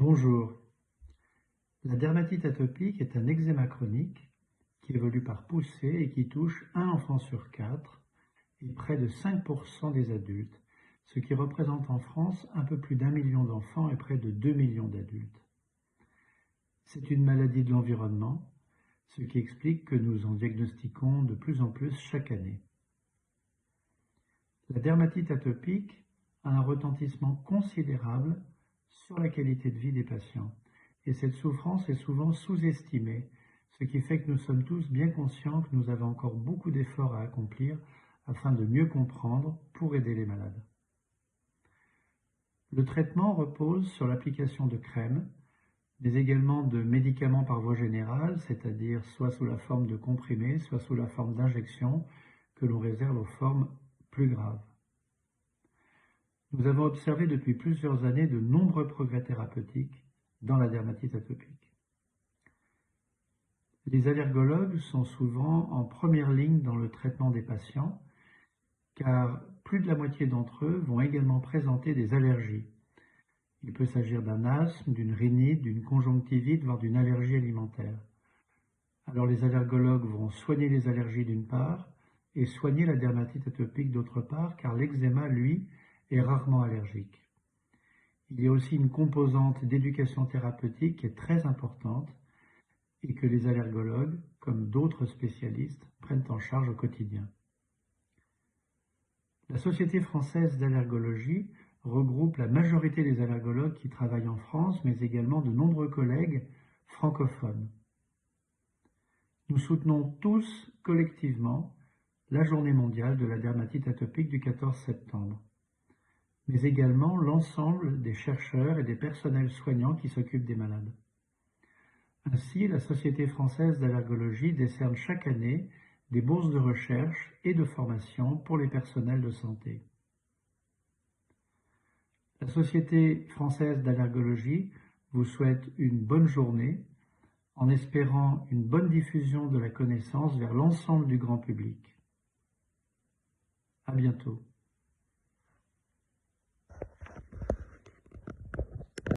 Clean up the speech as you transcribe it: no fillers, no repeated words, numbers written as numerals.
Bonjour. La dermatite atopique est un eczéma chronique qui évolue par poussée et qui touche un enfant sur 4 et près de 5% des adultes, ce qui représente en France un peu plus d'1 million d'enfants et près de 2 millions d'adultes. C'est une maladie de l'environnement, ce qui explique que nous en diagnostiquons de plus en plus chaque année. La dermatite atopique a un retentissement considérable sur la qualité de vie des patients. Et cette souffrance est souvent sous-estimée, ce qui fait que nous sommes tous bien conscients que nous avons encore beaucoup d'efforts à accomplir afin de mieux comprendre pour aider les malades. Le traitement repose sur l'application de crèmes, mais également de médicaments par voie générale, c'est-à-dire soit sous la forme de comprimés, soit sous la forme d'injections, que l'on réserve aux formes plus graves. Nous avons observé depuis plusieurs années de nombreux progrès thérapeutiques dans la dermatite atopique. Les allergologues sont souvent en première ligne dans le traitement des patients, car plus de la moitié d'entre eux vont également présenter des allergies. Il peut s'agir d'un asthme, d'une rhinite, d'une conjonctivite, voire d'une allergie alimentaire. Alors les allergologues vont soigner les allergies d'une part et soigner la dermatite atopique d'autre part, car l'eczéma, lui, est rarement allergique. Il y a aussi une composante d'éducation thérapeutique qui est très importante et que les allergologues, comme d'autres spécialistes, prennent en charge au quotidien. La Société française d'allergologie regroupe la majorité des allergologues qui travaillent en France, mais également de nombreux collègues francophones. Nous soutenons tous collectivement la Journée mondiale de la dermatite atopique du 14 septembre, mais également l'ensemble des chercheurs et des personnels soignants qui s'occupent des malades. Ainsi, la Société française d'allergologie décerne chaque année des bourses de recherche et de formation pour les personnels de santé. La Société française d'allergologie vous souhaite une bonne journée en espérant une bonne diffusion de la connaissance vers l'ensemble du grand public. À bientôt.